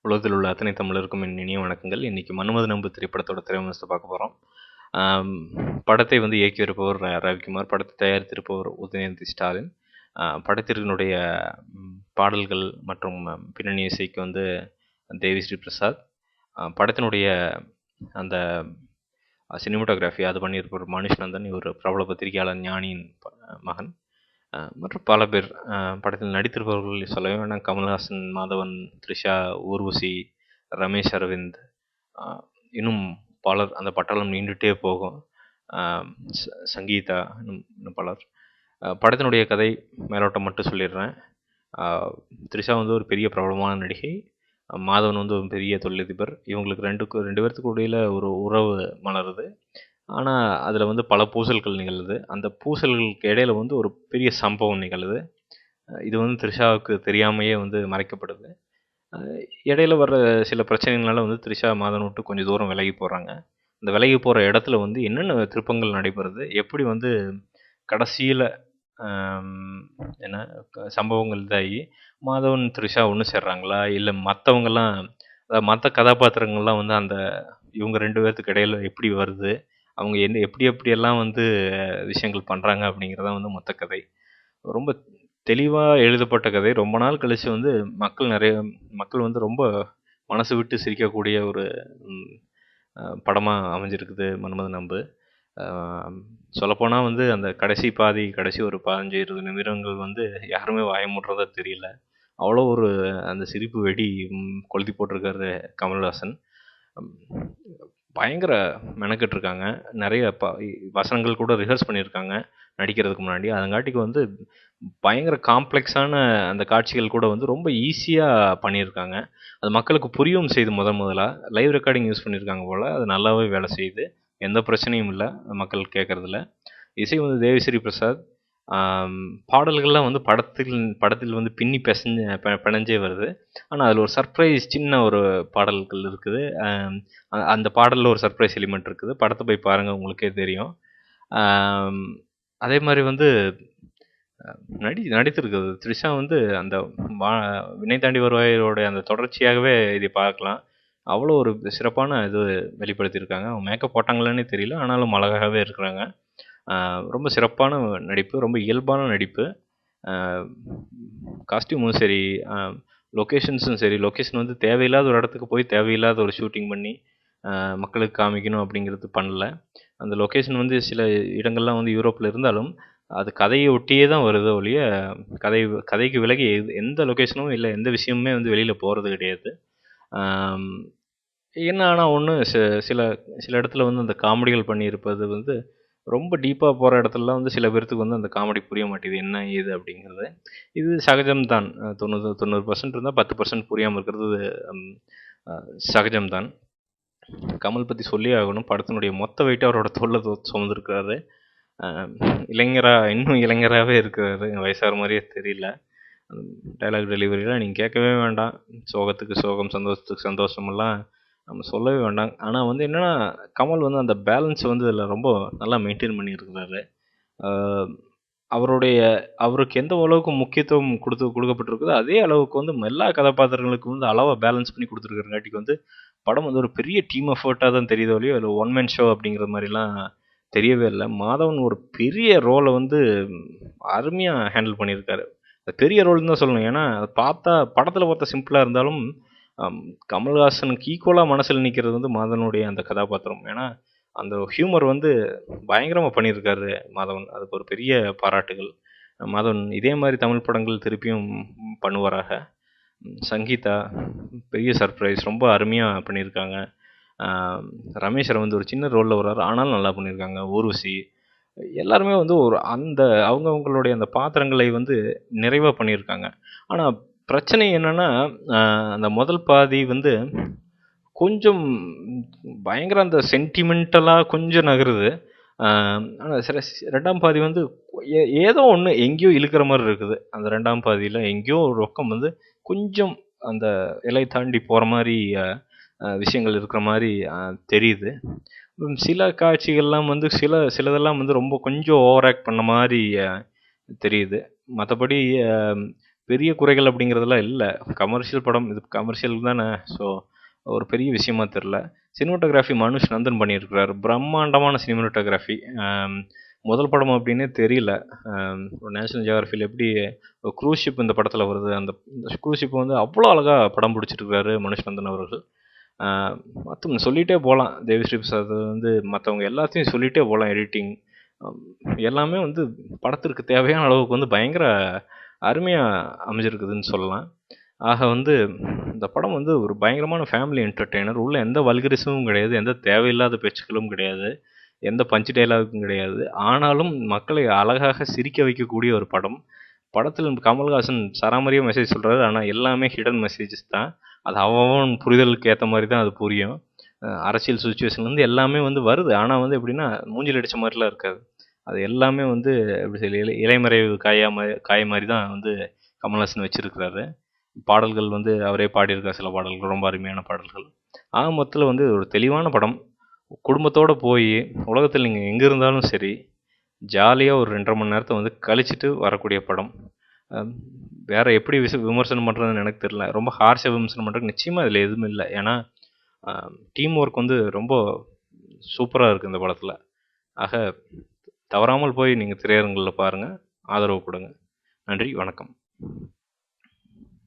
உலகத்தில் உள்ள அத்தனை தமிழருக்கும் என் இனிய வணக்கங்கள். இன்றைக்கி மன்மத நம்பு திரைப்படத்தோட திரைவிமர்சனத்தை பார்க்க போகிறோம். படத்தை வந்து இயக்கியிருப்பவர் ரவிக்குமார், படத்தை தயாரித்திருப்பவர் உதயநிதி ஸ்டாலின். படத்தினுடைய பாடல்கள் மற்றும் பின்னணி இசைக்கு வந்து தேவிஸ்ரீ பிரசாத். படத்தினுடைய அந்த சினிமோட்டோகிராஃபி அது பண்ணியிருப்பவர் மனுஷ் நந்தன். இவர் பிரபல பத்திரிகையாளர் ஞானியின் மகன். மற்றும் பல பேர் படத்தில் நடித்திருப்பவர்கள் சொல்லவே வேண்டாம். கமல்ஹாசன், மாதவன், த்ரிஷா, ஊர்வசி, ரமேஷ் அரவிந்த், இன்னும் பலர். அந்த பட்டாளம் நீண்டுகிட்டே போகும். சங்கீதா, இன்னும் பலர். படத்தினுடைய கதை மேலோட்டம் மட்டும் சொல்லிடுறேன். த்ரிஷா வந்து ஒரு பெரிய பிரபலமான நடிகை, மாதவன் வந்து ஒரு பெரிய தொழிலதிபர். இவங்களுக்கு ரெண்டு பேர்த்துக்கு இடையில் ஒரு உறவு மலருது. ஆனால் அதில் வந்து பல பூசல்கள் நிகழுது. அந்த பூசல்களுக்கு இடையில வந்து ஒரு பெரிய சம்பவம் நிகழுது. இது வந்து த்ரிஷாவுக்கு தெரியாமையே வந்து மறைக்கப்படுது. இடையில வர்ற சில பிரச்சனைகளால் வந்து த்ரிஷா மாதவன் விட்டு கொஞ்சம் தூரம் விலகி போகிறாங்க. அந்த விலகி போகிற இடத்துல வந்து என்னென்ன திருப்பங்கள் நடைபெறுது, எப்படி வந்து கடைசியில் என்ன சம்பவங்கள் இதாகி மாதவன் த்ரிஷா ஒன்று சேர்றாங்களா, இல்லை மற்றவங்கெல்லாம், அதாவது மற்ற கதாபாத்திரங்கள்லாம் வந்து அந்த இவங்க ரெண்டு பேர்த்துக்கு இடையில எப்படி வருது, அவங்க எப்படியெல்லாம் வந்து விஷயங்கள் பண்ணுறாங்க அப்படிங்கிறதான் வந்து மொத்த கதை. ரொம்ப தெளிவாக எழுதப்பட்ட கதை. ரொம்ப நாள் கழித்து வந்து மக்கள் வந்து ரொம்ப மனசு விட்டு சிரிக்கக்கூடிய ஒரு படமாக அமைஞ்சிருக்குது மன்மத நம்பு. சொல்லப்போனால் வந்து அந்த கடைசி ஒரு 15-20 நிமிடங்கள் வந்து யாருமே வாய மூடுறதா தெரியல. அவ்வளோ ஒரு அந்த சிரிப்பு வெடி கொளுத்தி போட்டிருக்காரு கமல்ஹாசன். பயங்கர மெனக்கெட்டுருக்காங்க. நிறைய வசனங்கள் கூட ரிஹர்ஸ் பண்ணியிருக்காங்க நடிக்கிறதுக்கு முன்னாடி. அதங்காட்டிக்கு வந்து பயங்கர காம்ப்ளெக்ஸான அந்த காட்சிகள் கூட வந்து ரொம்ப ஈஸியாக பண்ணியிருக்காங்க. அது மக்களுக்கு புரியவும் செய்து. முதலாக லைவ் ரெக்கார்டிங் யூஸ் பண்ணியிருக்காங்க போல். அது நல்லாவே வேலை செய்யுது. எந்த பிரச்சனையும் இல்லை மக்கள் கேட்குறதுல. இசை வந்து தேவிஸ்ரீ பிரசாத். பாடல்கள்லாம் வந்து படத்தில் வந்து பின்னி பிணைஞ்சே வருது. ஆனால் அதில் ஒரு சர்ப்ரைஸ் சின்ன ஒரு பாடல்கள் இருக்குது. அந்த பாடலில் ஒரு சர்ப்ரைஸ் எலிமெண்ட் இருக்குது. படத்தை போய் பாருங்கள், உங்களுக்கே தெரியும். அதே மாதிரி வந்து நடித்திருக்குது த்ரிஷா வந்து அந்த வினை தாண்டி வருவாயோட அந்த தொடர்ச்சியாகவே இதை பார்க்கலாம். அவ்வளோ ஒரு சிறப்பான இது வெளிப்படுத்தியிருக்காங்க. அவங்க மேக்கப் போட்டாங்களான்னே தெரியல, ஆனாலும் அழகாகவே இருக்கிறாங்க. ரொம்ப சிறப்பான நடிப்பு, ரொம்ப இயல்பான நடிப்பு. காஸ்டியூமும் சரி, லொக்கேஷன்ஸும் சரி. லொக்கேஷன் வந்து தேவையில்லாத ஒரு இடத்துக்கு போய் தேவையில்லாத ஒரு ஷூட்டிங் பண்ணி மக்களுக்கு காமிக்கணும் அப்படிங்கிறது பண்ணல. அந்த லொக்கேஷன் வந்து சில இடங்கள்லாம் வந்து யூரோப்பில் இருந்தாலும் அது கதையை ஒட்டியே தான் வருது ஒழிய கதைக்கு விலகி எந்த லொக்கேஷனும் இல்லை, எந்த விஷயமுமே வந்து வெளியில் போகிறது கிடையாது. என்ன ஆனால் ஒன்று சில இடத்துல வந்து அந்த காமெடிகள் பண்ணியிருப்பது வந்து ரொம்ப டீப்பாக போகிற இடத்துலலாம் வந்து சில பேர்த்துக்கு வந்து அந்த காமெடி புரிய மாட்டேங்குது, என்ன ஏது அப்படிங்கிறது. இது சகஜம்தான். 90% இருந்தால் 10% புரியாமல் இருக்கிறது சகஜம்தான். கமல் பற்றி சொல்லி ஆகணும். படத்தினுடைய மொத்த வெயிட்டு அவரோட தோளில் சுமந்துருக்கிறாரு. இன்னும் இளைஞராகவே இருக்கிறாரு. வயசாகிற மாதிரியே தெரியல. டைலாக் டெலிவரிலாம் நீங்கள் கேட்கவே வேண்டாம். சோகத்துக்கு சோகம், சந்தோஷத்துக்கு சந்தோஷமெல்லாம் நம்ம சொல்லவே வேண்டாம். ஆனால் வந்து என்னென்னா, கமல் வந்து அந்த பேலன்ஸ் வந்து இதில் ரொம்ப நல்லா மெயின்டைன் பண்ணியிருக்கிறாரு. அவருக்கு எந்த அளவுக்கு முக்கியத்துவம் கொடுக்கப்பட்டிருக்குதோ அதே அளவுக்கு வந்து எல்லா கதாபாத்திரங்களுக்கும் வந்து அளவாக பேலன்ஸ் பண்ணி கொடுத்துருக்கிறங்காட்டிக்கு வந்து படம் வந்து ஒரு பெரிய டீம் எஃபர்ட்டாக தான் தெரியுதோ இல்லையோ, அதில் ஒன் மேன் ஷோ அப்படிங்கிற மாதிரிலாம் தெரியவே இல்லை. மாதவன் ஒரு பெரிய ரோலை வந்து அருமையாக ஹேண்டில் பண்ணியிருக்காரு. பெரிய ரோல்னு தான் சொல்லணும். ஏன்னா படத்தில் பார்த்தா சிம்பிளாக இருந்தாலும் கமல்ஹாசனுக்கு ஈக்குவலாக மனசில் நிற்கிறது வந்து மாதவனுடைய அந்த கதாபாத்திரம். ஏன்னா அந்த ஹியூமர் வந்து பயங்கரமாக பண்ணியிருக்காரு மாதவன். அதுக்கு ஒரு பெரிய பாராட்டுகள். மாதவன் இதே மாதிரி தமிழ் படங்கள் திருப்பியும் பண்ணுவாராக. சங்கீதா பெரிய சர்ப்ரைஸ், ரொம்ப அருமையாக பண்ணியிருக்காங்க. ரமேஷ் வந்து ஒரு சின்ன ரோலில் வர்றாரு, ஆனாலும் நல்லா பண்ணியிருக்காங்க. ஊர்வசி எல்லாருமே வந்து ஒரு அவங்களுடைய அந்த பாத்திரங்களை வந்து நிறைவாக பண்ணியிருக்காங்க. ஆனால் பிரச்சனை என்னென்னா, அந்த முதல் பாதி வந்து கொஞ்சம் பயங்கர அந்த சென்டிமெண்டலாக கொஞ்சம் நகருது. ஆனால் ரெண்டாம் பாதி வந்து ஏதோ ஒன்று எங்கேயோ இழுக்கிற மாதிரி இருக்குது. அந்த ரெண்டாம் பாதியில் எங்கேயோ ஒரு ரொக்கம் வந்து கொஞ்சம் அந்த எல்லை தாண்டி போகிற மாதிரி விஷயங்கள் இருக்கிற மாதிரி தெரியுது. சில காட்சிகள்லாம் வந்து சிலதெல்லாம் வந்து ரொம்ப கொஞ்சம் ஓவர் ஆக்ட் பண்ண மாதிரி தெரியுது. மற்றபடி பெரிய குறைகள் அப்படிங்கிறதெல்லாம் இல்ல. கமர்ஷியல் படம் இது கமர்ஷியல் தானே. ஸோ ஒரு பெரிய விஷயமா தெரில. சினிமாட்டோகிராஃபி மனுஷ் நந்தன் பண்ணியிருக்கிறாரு. பிரம்மாண்டமான சினிமாட்டோகிராஃபி. முதல் படம் அப்படின்னே தெரியல. ஒரு நேஷனல் ஜியோகிராஃபியில் எப்படி க்ரூஸ் ஷிப் இந்த படத்தில் வருது, அந்த க்ரூஸ் ஷிப் வந்து அவ்வளோ அழகாக படம் பிடிச்சிருக்கிறாரு மனுஷ் நந்தன் அவர்கள். மற்ற சொல்லிகிட்டே போகலாம். தேவிஸ்ரீ பிரசாத் வந்து மற்றவங்க எல்லாத்தையும் சொல்லிகிட்டே போகலாம். எடிட்டிங் எல்லாமே வந்து படத்திற்கு தேவையான அளவுக்கு வந்து பயங்கர அருமையாக அமைஞ்சிருக்குதுன்னு சொல்லலாம். ஆக வந்து இந்த படம் வந்து ஒரு பயங்கரமான ஃபேமிலி என்டர்டெய்னர். உள்ள எந்த வல்கரிசமும் கிடையாது, எந்த தேவையில்லாத பேச்சுக்களும் கிடையாது, எந்த பஞ்ச் டயலாகும் கிடையாது. ஆனாலும் மக்களை அழகாக சிரிக்க வைக்கக்கூடிய ஒரு படம். படத்தில் கமல்ஹாசன் சராமரியாக மெசேஜ் சொல்கிறாரு, ஆனால் எல்லாமே ஹிடன் மெசேஜஸ் தான். அது அவன் புரிதலுக்கு ஏற்ற மாதிரி தான் அது புரியும். அரசியல் சுச்சுவேஷன்லேருந்து எல்லாமே வந்து வருது. ஆனால் வந்து எப்படின்னா மூஞ்சில் அடித்த மாதிரிலாம் இருக்காது. அது எல்லாமே வந்து எப்படி சொல்லி இலைமறைவு காய மாதிரி தான் வந்து கமல்ஹாசன் வச்சுருக்கிறாரு. பாடல்கள் வந்து அவரே பாடியிருக்கார். சில பாடல்கள் ரொம்ப அருமையான பாடல்கள். ஆக மொத்தத்தில் வந்து ஒரு தெளிவான படம். குடும்பத்தோடு போய் உலகத்தில் நீங்கள் எங்கே இருந்தாலும் சரி ஜாலியாக ஒரு 2.5 மணி நேரத்தை வந்து கழிச்சிட்டு வரக்கூடிய படம். வேறு எப்படி விமர்சனம் பண்ணுறதுன்னு எனக்கு தெரியல. ரொம்ப ஹார்ஷாக விமர்சனம் பண்ணுறதுக்கு நிச்சயமாக இதில் எதுவுமே இல்லை. ஏன்னா டீம் ஒர்க் வந்து ரொம்ப சூப்பராக இருக்குது இந்த படத்தில். ஆக தவறாமல் போய் நீங்கள் திரையரங்கில் பாருங்கள், ஆதரவு கொடுங்க. நன்றி, வணக்கம்.